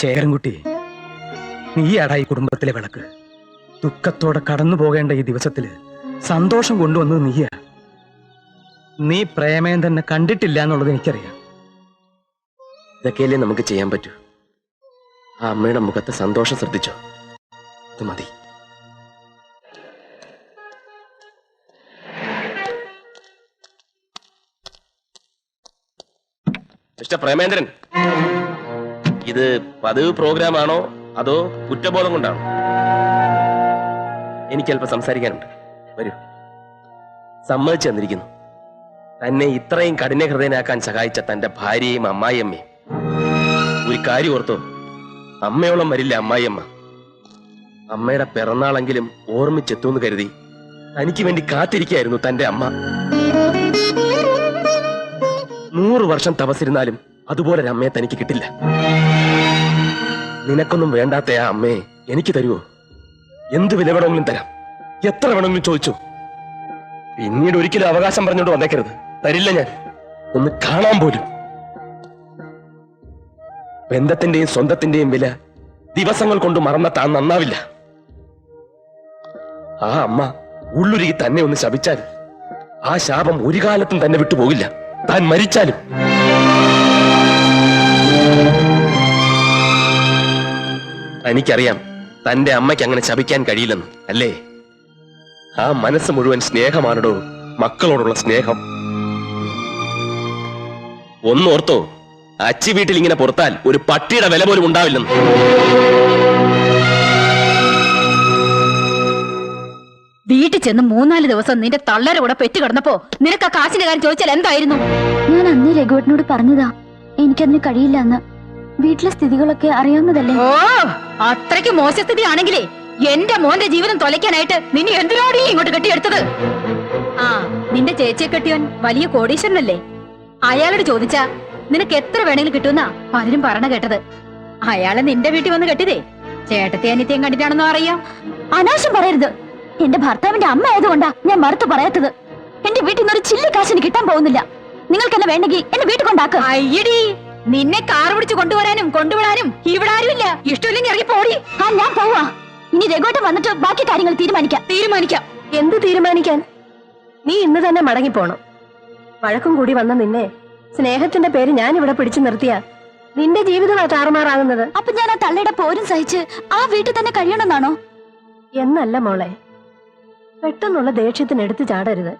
ശേഖരൻകുട്ടി, നീയാടാ ഈ കുടുംബത്തിലെ വിളക്ക്. ദുഃഖത്തോടെ കടന്നു പോകേണ്ട ഈ ദിവസത്തില് സന്തോഷം കൊണ്ടുവന്നത് നീയാ. നീ പ്രേമേന്ദ്രനെ കണ്ടിട്ടില്ല എന്നുള്ളത് എനിക്കറിയാം. ഇതൊക്കെയല്ലേ നമുക്ക് ചെയ്യാൻ പറ്റൂ. ആ അമ്മയുടെ മുഖത്തെ സന്തോഷം ശ്രദ്ധിച്ചോ? അത് മതി. മിസ്റ്റർ പ്രേമേന്ദ്രൻ, ഇത് പതിവ് പ്രോഗ്രാം ആണോ അതോ കുറ്റബോധം കൊണ്ടാണോ? എനിക്ക് അല്പം സംസാരിക്കാനുണ്ട്. വരൂ. സമ്മതിച്ചു തന്നിരിക്കുന്നു. തന്നെ ഇത്രയും കഠിന ഹൃദയനാക്കാൻ സഹായിച്ച തന്റെ ഭാര്യയും അമ്മായിയമ്മയും. ഒരു കാര്യം ഓർത്തോ, അമ്മയോളം വരില്ല അമ്മായിയമ്മ. അമ്മയുടെ പിറന്നാളെങ്കിലും ഓർമ്മിച്ചെത്തുമെന്ന് കരുതി തനിക്ക് വേണ്ടി കാത്തിരിക്കുകയായിരുന്നു തന്റെ അമ്മ. 100 വർഷം തപസ്സിരുന്നാലും അതുപോലൊരു അമ്മയെ തനിക്ക് കിട്ടില്ല. നിനക്കൊന്നും വേണ്ടാത്ത ആ അമ്മയെ എനിക്ക് തരുവോ? എന്ത് വില വേണമെങ്കിലും തരാം, എത്ര വേണമെങ്കിലും ചോദിച്ചു. പിന്നീട് ഒരിക്കലും അവകാശം പറഞ്ഞോണ്ട് വന്നേക്കരുത്. തരില്ല ഞാൻ, ഒന്ന് കാണാൻ പോലും. ബന്ധത്തിന്റെയും സ്വന്തത്തിന്റെയും വില ദിവസങ്ങൾ കൊണ്ട് മറന്ന താൻ നന്നാവില്ല. ആ അമ്മ ഉള്ളുരുകി തന്നെ ഒന്ന് ശപിച്ചാൽ ആ ശാപം ഒരു കാലത്തും തന്നെ വിട്ടുപോകില്ല, താൻ മരിച്ചാലും. എനിക്കറിയാം തന്റെ അമ്മയ്ക്ക് അങ്ങനെ ശപിക്കാൻ കഴിയില്ലെന്ന്, അല്ലേ? ആ മനസ്സ് മുഴുവൻ സ്നേഹമാണോ, മക്കളോടുള്ള സ്നേഹം. ഒന്നോർത്തോ, അച്ചി വീട്ടിൽ ഇങ്ങനെ പുറത്താൽ ഒരു പട്ടിയുടെ വില പോലും ഉണ്ടാവില്ലെന്ന്. വീട്ടിൽ ചെന്ന് 3-4 ദിവസം നിന്റെ തള്ളയുടെ കൂടെ പെറ്റ് കിടന്നപ്പോ നിനക്ക് ആ കാശിന്റെ കാര്യം ചോദിച്ചാൽ എന്തായിരുന്നു? ഞാൻ അന്ന് രഘുവേട്ടനോട് പറഞ്ഞതാ എനിക്കതിന് കഴിയില്ല എന്ന്. വീട്ടിലെ സ്ഥിതികളൊക്കെ അറിയാവുന്നതല്ലേ. ഓ, അത്രയ്ക്ക് മോശസ്ഥിതി ആണെങ്കിലേ എന്റെ മോന്റെ ജീവിതം തൊലയ്ക്കാനായിട്ട് നിന്നെ എന്തിനോടീ ഇങ്ങോട്ട് കെട്ടിയെടുത്തത്? ആ, നിന്റെ ചേച്ചിയെ കെട്ടിയവൻ വലിയ കോടീശ്വരനല്ലേ? അയാളോട് ചോദിച്ചാ നിനക്ക് എത്ര വേണമെങ്കിലും കിട്ടുമെന്നാ പലരും പറഞ്ഞ കേട്ടത്. അയാളെ നിന്റെ വീട്ടിൽ വന്ന് കെട്ടിയതേ ചേട്ടത്തെ അനിത്യം കണ്ടിട്ടാണെന്നോ അറിയാം. അനാവശ്യം പറയരുത്. എന്റെ ഭർത്താവിന്റെ അമ്മ ആയതുകൊണ്ടാ ഞാൻ മറുത്തു പറയാത്തത്. എന്റെ വീട്ടിൽ നിന്ന് ഒരു ചില്ലി കാശിന് കിട്ടാൻ പോകുന്നില്ല. നിങ്ങൾക്ക് എന്നെ വേണ്ടെങ്കിൽ എന്നെ വീട്ടിൽ കൊണ്ടാക്ക. അയ്യടി, നിന്നെ കാർ പിടിച്ച് കൊണ്ടുവരാനും കൊണ്ടുവിടാനും ഇവിടെ ആരുമില്ല. ഇഷ്ടമില്ലെങ്കിൽ ഇറങ്ങി പോടി. ആ, ഞാൻ പോവാ. ഇനി രഘുവേട്ടൻ വന്നിട്ട് ബാക്കി കാര്യങ്ങൾ തീരുമാനിക്കാം. എന്ത് തീരുമാനിക്കാൻ? നീ ഇന്ന് തന്നെ മടങ്ങിപ്പോണം. വഴക്കും കൂടി വന്ന നിന്നെ സ്നേഹത്തിന്റെ പേര് ഞാൻ ഇവിടെ പിടിച്ചു നിർത്തിയ നിന്റെ ജീവിതമാണ് താറുമാറാകുന്നത്. അപ്പൊ ഞാൻ ആ തള്ളയുടെ പോരും സഹിച്ച് ആ വീട്ടിൽ തന്നെ കഴിയണമെന്നാണോ? എന്നല്ല മോളെ, പെട്ടെന്നുള്ള ദേഷ്യത്തിന് എടുത്തു ചാടരുത്.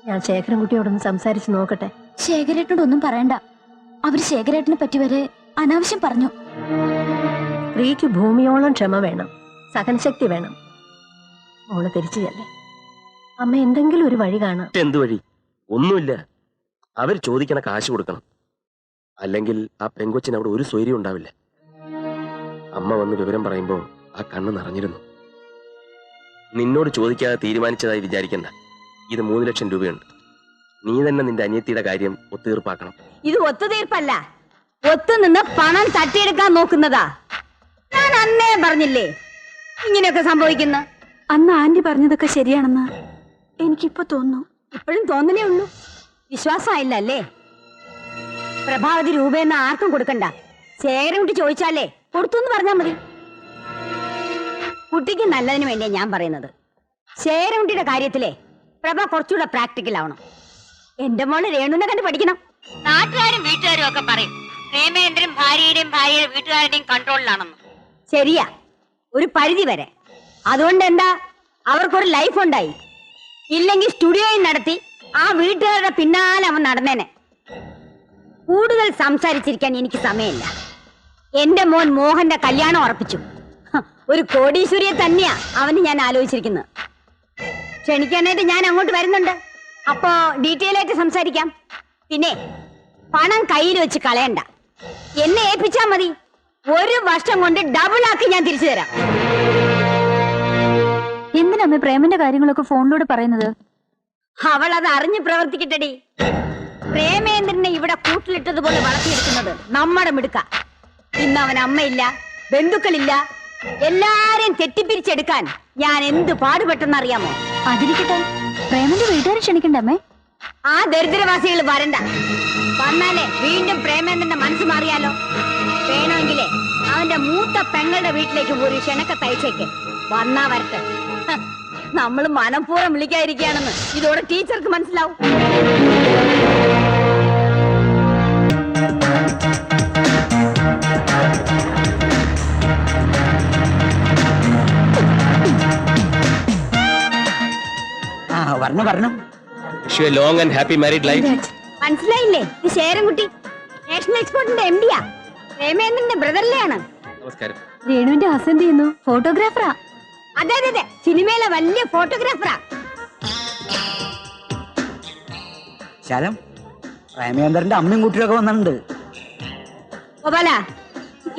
ഞാൻ ശേഖരൻകുട്ടിയോടൊന്ന് സംസാരിച്ച് നോക്കട്ടെ. ശേഖരേട്ടനോടൊന്നും പറയണ്ട. അവര് ശേഖരേട്ടനെ പറ്റി വരെ അനാവശ്യം പറഞ്ഞു. സ്ത്രീക്ക് ഭൂമിയോളം ക്ഷമ വേണം, സഹനശക്തി വേണം. മോള് തിരിച്ചു ചെല്ലേ. അമ്മ എന്തെങ്കിലും ഒരു വഴി കാണാം. എന്ത് വഴി? ഒന്നുമില്ല. അവർ ചോദിക്കണ കാശ് കൊടുക്കണം, അല്ലെങ്കിൽ ആ പെങ്കൊച്ചിന് അവിടെ ഒരു സ്വൈര്യം ഉണ്ടാവില്ല. അമ്മ വന്ന് വിവരം പറയുമ്പോ ആ കണ്ണ് നിറഞ്ഞിരുന്നു. നിന്നോട് ചോദിക്കാതെ തീരുമാനിച്ചതായി വിചാരിക്കണ്ട. ഇത് 3 ലക്ഷം രൂപയുണ്ട്. നീ തന്നെ നിന്റെ അനിയത്തിയുടെ കാര്യം ഒത്തുതീർപ്പാക്കണം. ഇത് ഒത്തുതീർപ്പല്ല, ഒത്തുനിന്ന് പണം തട്ടിയെടുക്കാൻ നോക്കുന്നതാ. ഞാൻ അന്നേ പറഞ്ഞില്ലേ ഇങ്ങനെയൊക്കെ സംഭവിക്കുന്ന. അന്ന് ആന്റി പറഞ്ഞതൊക്കെ ശരിയാണെന്ന് എനിക്കിപ്പോ തോന്നുന്നു. ഇപ്പോഴും തോന്നലേ ഉള്ളൂ, വിശ്വാസമായില്ല അല്ലേ? പ്രഭാവതി രൂപയെന്ന് ആർക്കും കൊടുക്കണ്ട. ശേഖരൻകുട്ടി ചോദിച്ചാലേ കൊടുത്തു എന്ന് പറഞ്ഞാൽ മതി. കുട്ടിക്ക് നല്ലതിന് വേണ്ടിയാ ഞാൻ പറയുന്നത്. ശേഖരൻകുട്ടിയുടെ കാര്യത്തിലെ പ്രഭ കുറച്ചുകൂടെ പ്രാക്ടിക്കൽ ആവണം. എന്റെ മോള് രേണുവിനെ കണ്ട് പഠിക്കണം. നാട്ടുകാരും വീട്ടുകാരും ഒക്കെ പറയും പ്രേമേന്ദ്രൻ ഭാര്യയുടെയും ഭാര്യയുടെ വീട്ടുകാരുടെയും കൺട്രോളിലാണെന്ന്. ശരിയാ, ഒരു പരിധി വരെ. അതുകൊണ്ട് എന്താ, അവർക്കൊരു ലൈഫ് ഉണ്ടായി. ഇല്ലെങ്കിൽ സ്റ്റുഡിയോയിൽ നടത്തി ആ വീട്ടുകാരുടെ പിന്നാലെ അവൻ നടന്നേനെ. കൂടുതൽ സംസാരിച്ചിരിക്കാൻ എനിക്ക് സമയമില്ല. എന്റെ മോൻ മോഹന്റെ കല്യാണം ഉറപ്പിച്ചു. ഒരു കോടീശ്വരിയെ തന്നെയാ അവന് ഞാൻ ആലോചിച്ചിരിക്കുന്നത്. ക്ഷണിക്കാനായിട്ട് ഞാൻ അങ്ങോട്ട് വരുന്നുണ്ട്. അപ്പോ ഡീറ്റെയിൽ ആയിട്ട് സംസാരിക്കാം. പിന്നെ പണം കയ്യിൽ വെച്ച് കളയണ്ട, എന്നെ ഏൽപ്പിച്ചാ മതി. 1 വർഷം കൊണ്ട് ഡബിൾ ആക്കി ഞാൻ തിരിച്ചു തരാം. എന്തിനാ പ്രേമന്റെ കാര്യങ്ങളൊക്കെ ഫോണിലൂടെ പറയുന്നത്? അവൾ അത് അറിഞ്ഞു പ്രവർത്തിക്കട്ടെടി. പ്രേമേന്ദ്രനെ ഇവിടെ കൂട്ടിലിട്ടതുപോലെ വളർത്തിയെടുക്കുന്നത് നമ്മുടെ മിടുക്ക. ഇന്ന് അവൻ അമ്മയില്ല, ബന്ധുക്കളില്ല, എല്ലാരെയും തെറ്റിപ്പിരിച്ചെടുക്കാൻ ഞാൻ എന്ത് പാടുപെട്ടെന്നറിയാമോ? അതിരിക്കട്ടെ, പ്രേമന്റെ വീട്ടുകാരെ ക്ഷണിക്കണ്ടമ്മേ. ആ ദരിദ്രവാസികൾ വരണ്ട. വന്നാലേ വീണ്ടും പ്രേമേന്ദ്രന്റെ മനസ്സ് മാറിയാലോ. വേണമെങ്കിലേ അവന്റെ മൂത്ത പെങ്ങളുടെ വീട്ടിലേക്ക് ഒരു ക്ഷണക്കത്ത് അയച്ചേക്ക്. വന്നാ വരട്ടെ. ഹ, നമ്മള് മനഃപൂർവ്വം വിളിക്കാതിരിക്കുകയാണെന്ന് ഇതോടെ ടീച്ചർക്ക് മനസ്സിലാവും. പറഞ്ഞു wish you A long and happy married life. മനസ്സിലായില്ലേ? ഇത് ശേരൻകുട്ടി നാഷണൽ എക്സ്പോർട്ടിന്റെ MD-യാ. പ്രേമേന്ദ്രന്റെ ബ്രദറിലെയാണ്. നമസ്കാരം. രേണുവിന്റെ ഹസ് എന്ത് ചെയ്യുന്നു? ഫോട്ടോഗ്രാഫറാ. അതെ അതെ അതെ, സിനിമയിലെ വലിയ ഫോട്ടോഗ്രാഫറാ. ശാലം പ്രേമേന്ദ്രന്റെ അമ്മയും കുട്ടിയൊക്കെ വന്നിട്ടുണ്ട്. ഗോപാല,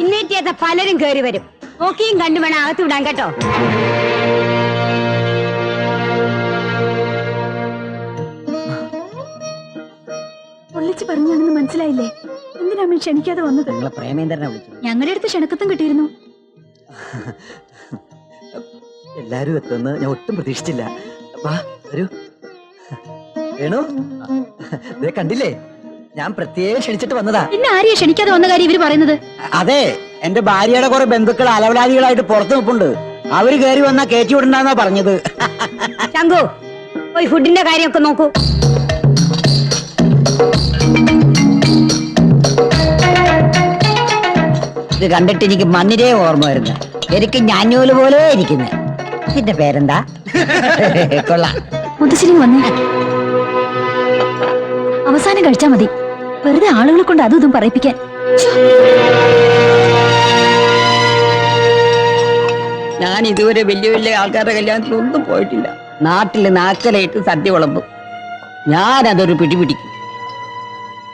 ഇന്നേറ്റ് ചെയ്ത പലരും കയറി വരും. നോക്കിയും കണ്ടു വേണം അകത്ത് വിടാൻ കേട്ടോ. പൊള്ളിച്ച് പറഞ്ഞാണെന്ന് മനസ്സിലായില്ലേ? എന്തിനാ അമ്മ ക്ഷണിക്കാതെ വന്നത്? നിങ്ങളെ പ്രേമേന്ദ്രനെ വിളിച്ചു. ഞങ്ങളുടെ അടുത്ത് ക്ഷണക്കത്തും കിട്ടിയിരുന്നു. എല്ലാരും എത്തുമെന്ന് ഞാൻ ഒട്ടും പ്രതീക്ഷിച്ചില്ല. വാ വരൂ. വേണു ഇതേ കണ്ടില്ലേ, ഞാൻ പ്രത്യേകം ക്ഷണിച്ചിട്ട് വന്നതാ. പിന്നെ ആരെയാ ക്ഷണിക്കാതെ വന്ന കാര്യം ഇവര് പറയുന്നത്? അതെ, എന്റെ ഭാര്യയുടെ കുറെ ബന്ധുക്കൾ അലവലാദികളായിട്ട് പുറത്തു നിൽപ്പുണ്ട്. അവര് കയറി വന്നാ കയറ്റി വിടണ്ടെന്നാ പറഞ്ഞത്. ശംഖു, പോയി ഫുഡിന്റെ കാര്യമൊക്കെ നോക്കൂ. ഇത് കണ്ടിട്ട് എനിക്ക് മണ്ണിരേ ഓർമ്മ വരുന്നു. എനിക്ക് ഞാഞ്ഞൂല് പോലെ ഇരിക്കുന്നു. ഇതിന്റെ പേരെന്താ? കൊള്ളാം. മുത്തശ്ശേരി വന്നേ. അവസാനം കഴിച്ചാ മതി, വെറുതെ ആളുകളെ കൊണ്ട് അതും ഇതും പറയിപ്പിക്കാൻ. ഞാൻ ഇതുവരെ വലിയ വലിയ ആൾക്കാരുടെ കല്യാണത്തിലൊന്നും പോയിട്ടില്ല. നാട്ടില് നാക്കലായിട്ട് സദ്യ വിളമ്പും, ഞാനതൊരു പിടിപിടിക്കും.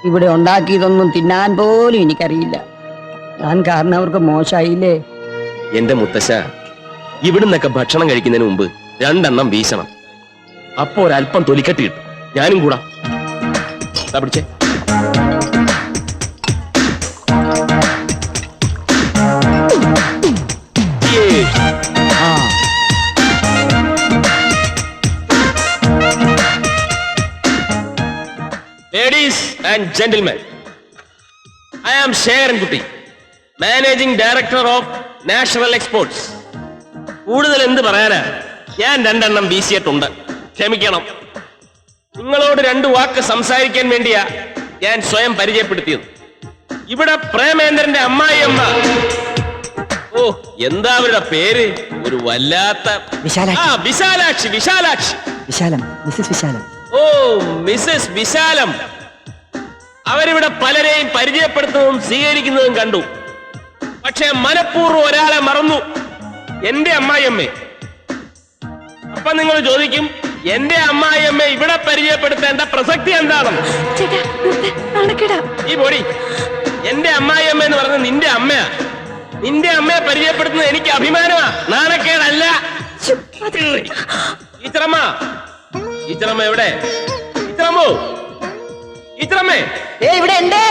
ഇവിടെ ഉണ്ടാക്കിയതൊന്നും തിന്നാൻ പോലും എനിക്കറിയില്ല. ഞാൻ കാരണം അവർക്ക് മോശമായില്ലേ? എന്റെ മുത്തശ്ശ, ഇവിടുന്നൊക്കെ ഭക്ഷണം കഴിക്കുന്നതിന് മുമ്പ് 2 എണ്ണം വീശണം. അപ്പൊ ഒരല്പം തൊലിക്കട്ടി കിട്ടും. ഞാനും കൂടാ. ദാ പിടിച്ചേ. ആ Ladies and gentlemen, I am Sherankutty, managing director of National Exports. കൂടുതൽ എന്ത് പറയാനാ, ഞാൻ 2 എണ്ണം വീശിയിട്ടുണ്ട്. ക്ഷമിക്കണം. നിങ്ങളോട് 2 വാക്ക് സംസാരിക്കാൻ വേണ്ടിയാ ഞാൻ സ്വയം പരിചയപ്പെടുത്തിയത്. ഇവിടെ പ്രേമേന്ദ്രന്റെ അമ്മായിയമ്മ, ഓ എന്താ അവരുടെ പേര്, ഒരു വല്ലാത്ത വിശാലാക്ഷി. വിശാലാക്ഷി. വിശാലാക്ഷി. വിശാലം, മിസ്സസ് വിശാലം. ഓ മിസ്സസ് വിശാലം. അവരിവിടെ പലരെയും പരിചയപ്പെടുത്തുന്നതും സ്വീകരിക്കുന്നതും കണ്ടു. പക്ഷെ മനഃപൂർവ്വം ഒരാളെ മറന്നു, എന്റെ അമ്മായിയമ്മേ. അപ്പൊ നിങ്ങൾ ചോദിക്കും, എന്റെ അമ്മായിയമ്മയെ ഇവിടെ പരിചയപ്പെടുത്തേണ്ട പ്രസക്തി എന്താണെന്ന്. ഈ ബോഡി എന്റെ അമ്മായിയമ്മ എന്ന് പറഞ്ഞ നിന്റെ അമ്മയാ. നിന്റെ അമ്മയെ പരിചയപ്പെടുത്തുന്നത് എനിക്ക് അഭിമാനമാ, നാണക്കേടല്ല. ടീച്ചറമ്മ, ടീച്ചറമ്മ എവിടെ? ടീച്ചറമ്മോ, ടീച്ചറമ്മേ ഇവിടെ ഉണ്ട്.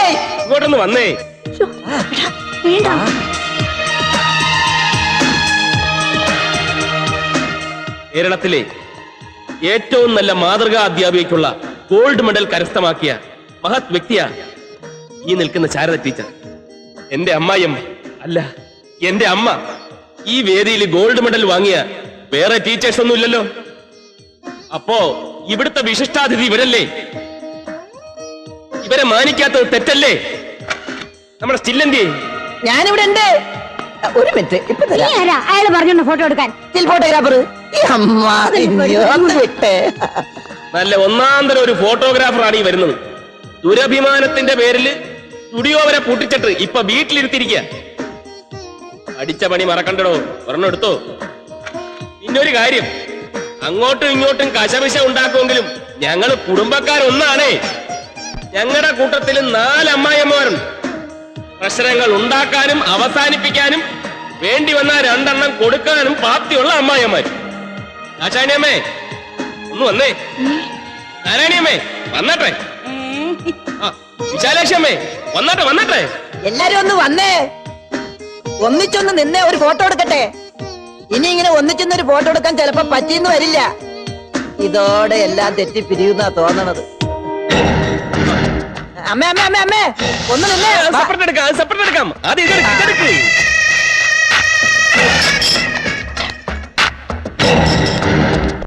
ഇങ്ങോട്ടൊന്ന് വന്നേ. കേരളത്തിലെ ഏറ്റവും നല്ല മാതൃകാ അധ്യാപികയ്ക്കുള്ള ഗോൾഡ് മെഡൽ കരസ്ഥമാക്കിയ മഹത് വ്യക്തിയാ ഈ നിൽക്കുന്ന ശാരദ ടീച്ചർ. എന്റെ അമ്മായിയമ്മ അല്ല, എന്റെ അമ്മ. ഈ വേദിയിൽ ഗോൾഡ് മെഡൽ വാങ്ങിയ വേറെ ടീച്ചേഴ്സ് ഒന്നും ഇല്ലല്ലോ. അപ്പോ ഇവിടുത്തെ വിശിഷ്ടാതിഥി ഇവരല്ലേ? ഇവരെ മാനിക്കാത്തത് തെറ്റല്ലേ? നമ്മുടെ സ്റ്റില്ലെന്തി? ഞാനിവിടെ ഉണ്ട്. ഒരു മിനിറ്റ്, ഇപ്പൊ നീ ആരാ അയാൾ പറഞ്ഞോണ്ട് ഫോട്ടോ എടുക്കാൻ? ഫോട്ടോഗ്രാഫർ. നല്ല ഒന്നാന്തരം ഒരു ഫോട്ടോഗ്രാഫറാണ് ഈ വരുന്നത്. ദുരഭിമാനത്തിന്റെ പേരിൽ സ്റ്റുഡിയോ വരെ പൂട്ടിച്ചിട്ട് ഇപ്പൊ വീട്ടിലിരുത്തിരിക്കുക. അടിച്ച പണി മറക്കണ്ടടോ, ഒരെണ്ണം എടുത്തോ. പിന്നൊരു കാര്യം, അങ്ങോട്ടും ഇങ്ങോട്ടും കശപിശ ഉണ്ടാക്കുമെങ്കിലും ഞങ്ങള് കുടുംബക്കാരൊന്നാണേ. ഞങ്ങളുടെ കൂട്ടത്തിൽ 4 അമ്മായിയമ്മമാരുണ്ട്. പ്രശ്നങ്ങൾ ഉണ്ടാക്കാനും അവസാനിപ്പിക്കാനും വേണ്ടി വന്ന 2 എണ്ണം കൊടുക്കാനും പ്രാപ്തിയുള്ള അമ്മായിയമ്മമാർ. ആശാനിയമ്മേ ഒന്ന് വന്നേ. നാരായണിയമ്മേ വന്നട്ടെ. വിശാലാക്ഷമ്മേ വന്നട്ടെ, വന്നട്ടെ. എല്ലാരും ഒന്ന് വന്നേ, ഒന്നിച്ചൊന്ന് നിന്നേ ഒരു ഫോട്ടോ എടുക്കട്ടെ. ഇനി ഇങ്ങനെ ഒന്നിച്ചൊന്നൊരു ഫോട്ടോ എടുക്കാൻ ചിലപ്പോ പറ്റിയെന്ന് വരില്ല. ഇതോടെ എല്ലാം തെറ്റി പിരിയുന്നാ തോന്നണത്. അമ്മേ അമ്മേ അമ്മേ അമ്മേ ഒന്ന് നിന്നേ. സെപ്പറേറ്റ് എടുക്കാം, സെപ്പറേറ്റ് എടുക്കാം. ആദ്യം ഇതെടുക്ക്.